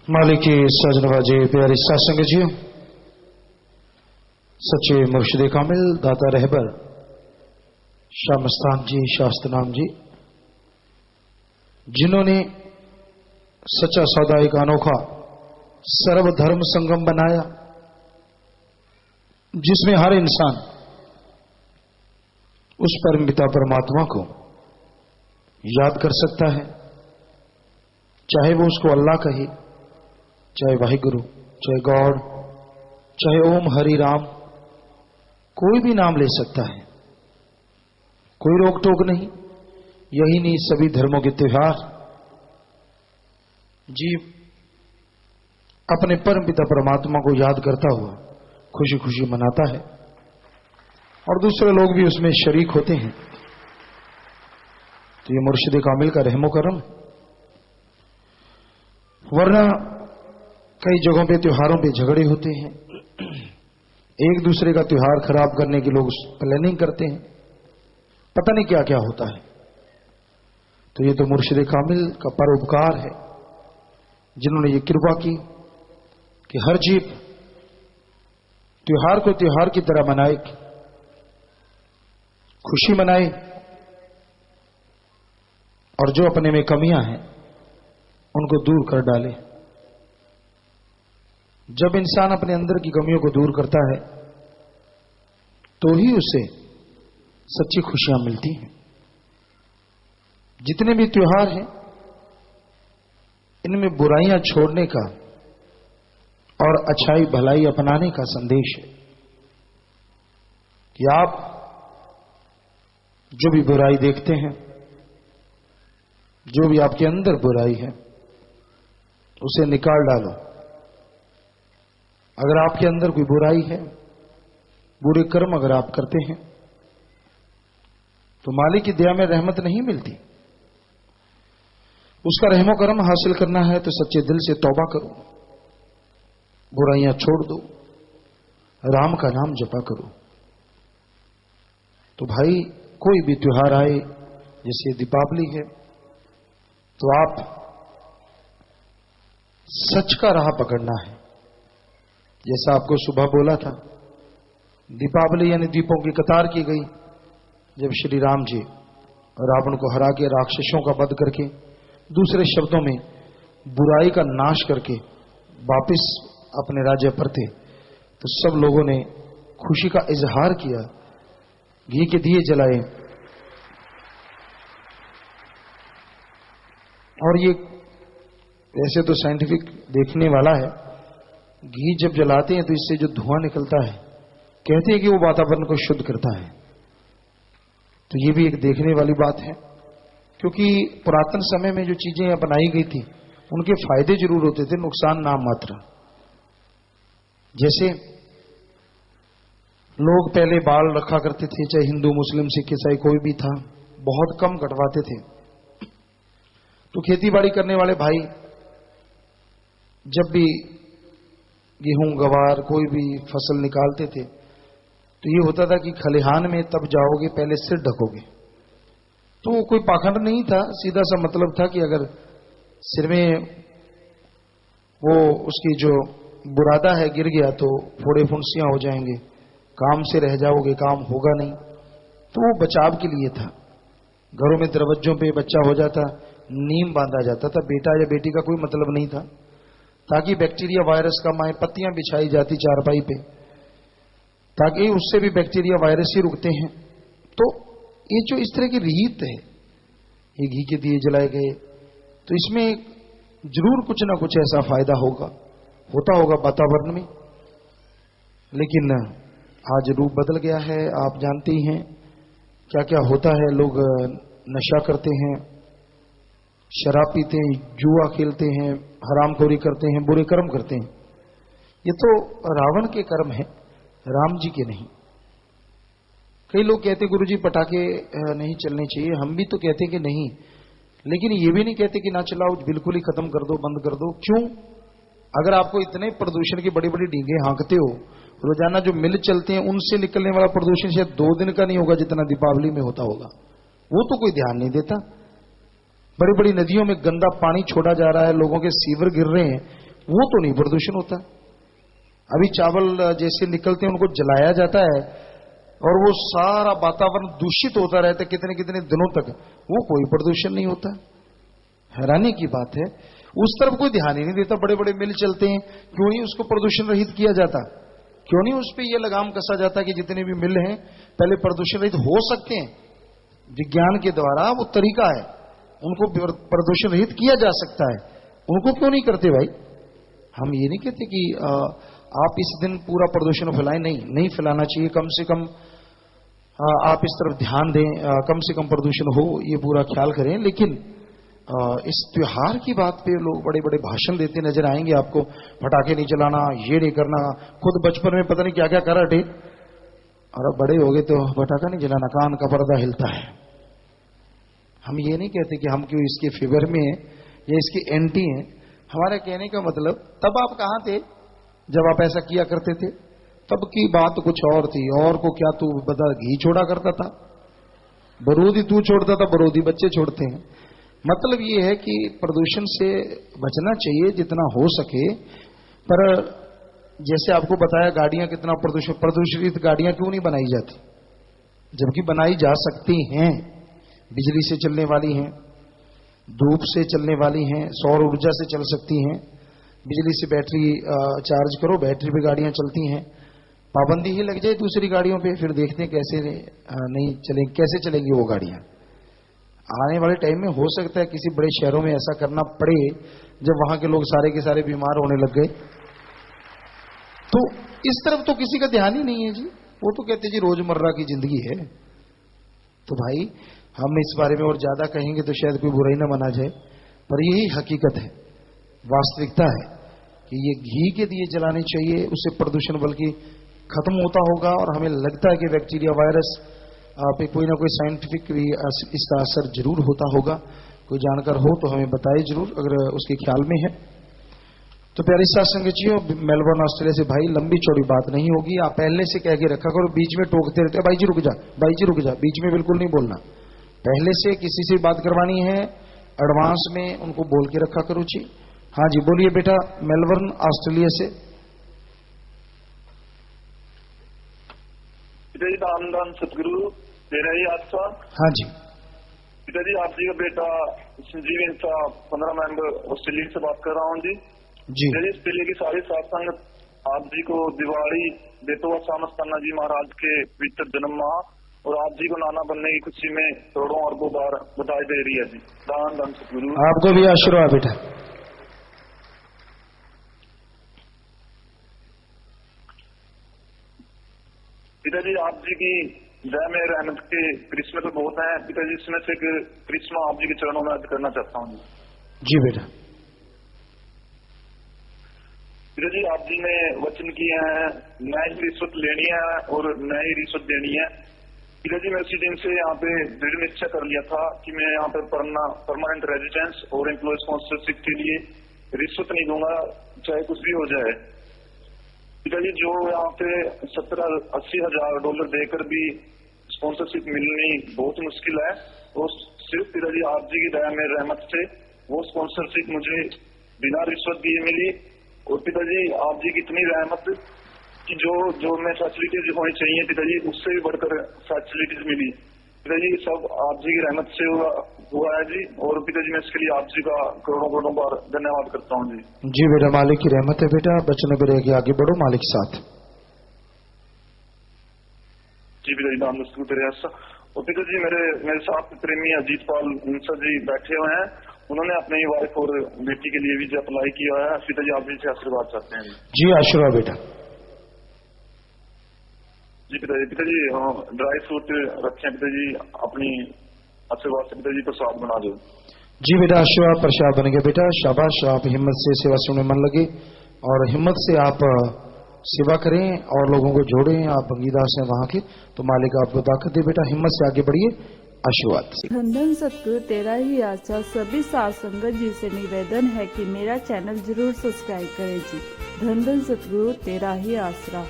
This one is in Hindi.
मालिकी सजनवाजी प्यारी सत्संग जी, सच्चे मुर्शिद कामिल दाता रहबर शाह मस्तान जी शास्त्रनाम जी, जिन्होंने सच्चा सौदा एक अनोखा सर्वधर्म संगम बनाया, जिसमें हर इंसान उस परम पिता परमात्मा को याद कर सकता है, चाहे वो उसको अल्लाह कहे, चाहे वाहिगुरु, चाहे गॉड, चाहे ओम हरि राम, कोई भी नाम ले सकता है, कोई रोक टोक नहीं। यही नहीं, सभी धर्मों के त्योहार जीव अपने परम पिता परमात्मा को याद करता हुआ खुशी खुशी मनाता है और दूसरे लोग भी उसमें शरीक होते हैं। तो ये मुर्शिद कामिल का रहमो करम। वरना कई जगहों पे त्योहारों पे झगड़े होते हैं, एक दूसरे का त्योहार खराब करने की लोग प्लानिंग करते हैं, पता नहीं क्या क्या होता है। तो ये तो मुर्शिद कामिल का परोपकार है, जिन्होंने ये कृपा की कि हर जीव त्योहार को त्योहार की तरह मनाए, खुशी मनाए, और जो अपने में कमियां हैं उनको दूर कर डाले। जब इंसान अपने अंदर की कमियों को दूर करता है तो ही उसे सच्ची खुशियां मिलती हैं। जितने भी त्योहार हैं, इनमें बुराइयां छोड़ने का और अच्छाई भलाई अपनाने का संदेश है कि आप जो भी बुराई देखते हैं, जो भी आपके अंदर बुराई है, उसे निकाल डालो। अगर आपके अंदर कोई बुराई है, बुरे कर्म अगर आप करते हैं, तो मालिक की दया में रहमत नहीं मिलती। उसका रहमो करम हासिल करना है तो सच्चे दिल से तौबा करो, बुराइयां छोड़ दो, राम का नाम जपा करो। तो भाई, कोई भी त्योहार आए, जैसे दीपावली है, तो आप सच का राह पकड़ना है। जैसा आपको सुबह बोला था, दीपावली यानी दीपों की कतार की गई जब श्री राम जी रावण को हरा के, राक्षसों का वध करके, दूसरे शब्दों में बुराई का नाश करके वापस अपने राज्य पर थे, तो सब लोगों ने खुशी का इजहार किया, घी के दिए जलाए। और ये वैसे तो साइंटिफिक देखने वाला है, घी जब जलाते हैं तो इससे जो धुआं निकलता है, कहते हैं कि वो वातावरण को शुद्ध करता है। तो ये भी एक देखने वाली बात है, क्योंकि पुरातन समय में जो चीजें अपनाई गई थी, उनके फायदे जरूर होते थे, नुकसान नाम मात्र। जैसे लोग पहले बाल रखा करते थे, चाहे हिंदू मुस्लिम सिख ईसाई कोई भी था, बहुत कम कटवाते थे। तो खेती बाड़ी करने वाले भाई जब भी गेहूं गवार कोई भी फसल निकालते थे, तो ये होता था कि खलिहान में तब जाओगे पहले सिर ढकोगे। तो कोई पाखंड नहीं था, सीधा सा मतलब था कि अगर सिर में वो उसकी जो बुरादा है गिर गया तो फोड़े फुंसियां हो जाएंगे, काम से रह जाओगे, काम होगा नहीं। तो वो बचाव के लिए था। घरों में दरवाजों पे बच्चा हो जाता, नीम बांधा जाता था, बेटा या बेटी का कोई मतलब नहीं था, ताकि बैक्टीरिया वायरस कम आए। पत्तियां बिछाई जाती चारपाई पे, ताकि उससे भी बैक्टीरिया वायरस ही रुकते हैं। तो ये जो इस तरह की रीत है, ये घी के दिए जलाए गए, तो इसमें जरूर कुछ ना कुछ ऐसा फायदा होता होगा वातावरण में। लेकिन आज रूप बदल गया है, आप जानते ही हैं क्या क्या होता है। लोग नशा करते हैं, शराब पीते हैं, जुआ खेलते हैं, हरामखोरी करते हैं, बुरे कर्म करते हैं। ये तो रावण के कर्म है, राम जी के नहीं। कई लोग कहते गुरुजी पटाखे नहीं चलने चाहिए, हम भी तो कहते कि नहीं, लेकिन ये भी नहीं कहते कि ना चलाओ, बिल्कुल ही खत्म कर दो, बंद कर दो। क्यों? अगर आपको इतने प्रदूषण की बड़ी बड़ी डींगे हाँकते हो, रोजाना जो मिल चलते हैं उनसे निकलने वाला प्रदूषण शायद 2 दिन का नहीं होगा जितना दीपावली में होता होगा, वो तो कोई ध्यान नहीं देता। बड़ी बड़ी नदियों में गंदा पानी छोड़ा जा रहा है, लोगों के सीवर गिर रहे हैं, वो तो नहीं प्रदूषण होता। अभी चावल जैसे निकलते हैं उनको जलाया जाता है और वो सारा वातावरण दूषित होता रहता है कितने कितने दिनों तक, वो कोई प्रदूषण नहीं होता। हैरानी की बात है, उस तरफ कोई ध्यान ही नहीं देता। बड़े बड़े मिल चलते हैं, क्यों नहीं उसको प्रदूषण रहित किया जाता? क्यों नहीं उस पर यह लगाम कसा जाता कि जितने भी मिल हैं पहले प्रदूषण रहित हो सकते हैं? विज्ञान के द्वारा वो तरीका है, उनको प्रदूषण रहित किया जा सकता है, उनको क्यों नहीं करते भाई? हम ये नहीं कहते कि आप इस दिन पूरा प्रदूषण फैलाएं, नहीं फैलाना चाहिए। कम से कम आप इस तरफ ध्यान दें, कम से कम प्रदूषण हो ये पूरा ख्याल करें। लेकिन इस त्योहार की बात पे लोग बड़े बड़े भाषण देते नजर आएंगे आपको, पटाखे नहीं चलाना, ये नहीं करना। खुद बचपन में पता नहीं क्या क्या करा थे, और अब बड़े हो गए तो पटाखा नहीं जलाना, कान का पर्दा हिलता है। हम ये नहीं कहते कि हम क्यों इसके फेवर में या इसके एंटी हैं। हमारे कहने का मतलब, तब आप कहां थे जब आप ऐसा किया करते थे? तब की बात कुछ और थी। और को क्या तू बता, घी छोड़ा करता था, बरूदी तू छोड़ता था, बरूदी बच्चे छोड़ते हैं। मतलब ये है कि प्रदूषण से बचना चाहिए जितना हो सके। पर जैसे आपको बताया, गाड़ियां कितना प्रदूषित गाड़ियां क्यों नहीं बनाई जाती, जबकि बनाई जा सकती हैं। बिजली से चलने वाली हैं, धूप से चलने वाली हैं, सौर ऊर्जा से चल सकती हैं। बिजली से बैटरी चार्ज करो, बैटरी पे गाड़ियां चलती हैं। पाबंदी ही लग जाए दूसरी गाड़ियों पे, फिर देखते हैं कैसे नहीं चलेंगी, कैसे चलेंगी वो गाड़ियां। आने वाले टाइम में हो सकता है किसी बड़े शहरों में ऐसा करना पड़े जब वहां के लोग सारे के सारे बीमार होने लग गए। तो इस तरफ तो किसी का ध्यान ही नहीं है जी। वो तो कहते जी रोजमर्रा की जिंदगी है। तो भाई हम इस बारे में और ज्यादा कहेंगे तो शायद कोई बुराई ना मना जाए, पर यही हकीकत है, वास्तविकता है कि ये घी के दिए जलाने चाहिए। उससे प्रदूषण बल्कि खत्म होता होगा। और हमें लगता है कि बैक्टीरिया वायरस पे कोई ना कोई साइंटिफिक भी इसका असर जरूर होता होगा। कोई जानकार हो तो हमें बताए जरूर, अगर उसके ख्याल में है तो। प्यारे साथ संगतियों, मेलबर्न ऑस्ट्रेलिया से भाई, लंबी चौड़ी बात नहीं होगी, आप पहले से कह के रखा करो। बीच में टोकते रहते, भाई जी रुक जा, भाई जी रुक जा, बीच में बिल्कुल नहीं बोलना। पहले से किसी से बात करवानी है, एडवांस में उनको बोल के रखा करो जी। हाँ जी बोलिए बेटा, मेलबर्न ऑस्ट्रेलिया से। रामदान सतगुरु तेरा ही आस्था। हाँ जी पिताजी, आप जी का बेटा संजीव इंसा 15 मेंबर ऑस्ट्रेलिया से बात कर रहा हूँ जी। जी ऑस्ट्रेलिया की सारी साधसंग आप जी को दिवाली बेतवा सामस्ताना जी महाराज के पवित्र जन्म माह और आप जी को नाना बनने की खुशी में करोड़ों अरबों बार बधाई दे रही है जी। दान दान सतगुरु। आपको भी आशीर्वाद बेटा। पिताजी, आप जी की जय में रहमत के करिश्मे तो बहुत हैं पिताजी, इसमें से एक करिश्मा आप जी के चरणों में अर्ज करना चाहता हूँ जी बेटा। पिताजी, आप जी ने वचन किए हैं न ही रिश्वत लेनी है और न ही रिश्वत देनी है। पिताजी, मैं उसी दिन से यहाँ पे दृढ़ निश्चय कर लिया था कि मैं यहाँ पे परमानेंट रेजिडेंस और एम्प्लॉय स्पॉन्सरशिप के लिए रिश्वत नहीं दूंगा, चाहे कुछ भी हो जाए। पिताजी, जो यहाँ पे 70-80 हजार डॉलर देकर भी स्पॉन्सरशिप मिलनी बहुत मुश्किल है, वो सिर्फ पिताजी आप जी की दया में रहमत से वो स्पॉन्सरशिप मुझे बिना रिश्वत दिए मिली। और पिताजी, आप जी की इतनी रहमत कि जो मैं फैसिलिटीज होनी चाहिए पिताजी, उससे भी बढ़कर फैसिलिटीज मिली। पिताजी, सब आप जी की रहमत से हुआ है जी। और पिताजी, मैं इसके लिए आप जी का करोड़ों करोड़ों बार धन्यवाद करता हूँ जी। जी बेटा, मालिक की रहमत है बेटा, बचने को रहेगी, आगे बढ़ो मालिक साथ। जी पिताजी, नाम तेरे ऐसा। और पिताजी, मेरे साथ प्रेमी अजीत पाल इंसा जी बैठे हुए हैं, उन्होंने अपनी वाइफ और बेटी के लिए भी अप्लाई किया है। पिताजी, आप जी से आशीर्वाद चाहते हैं जी। आशीर्वाद बेटा। जी पिताजी, ड्राई फ्रूट रखे पिताजी, अपनी आशीर्वाद से पिताजी प्रसाद बना दो। जी बेटा, आशीर्वाद प्रसाद बन गया बेटा, शाबाश। आप हिम्मत से सेवा सुनने मन लगे और हिम्मत से आप सेवा करें और लोगों को जोड़ें। आप अंगीदास हैं वहां के, तो मालिक आपको ताकत दे बेटा, हिम्मत से आगे बढ़िए। आशीर्वाद। धन धन सतगुरु तेरा ही आशा। सभी साध संगत जी से निवेदन है कि मेरा चैनल जरूर सब्सक्राइब करें जी। धन धन सतगुरु तेरा ही आसरा।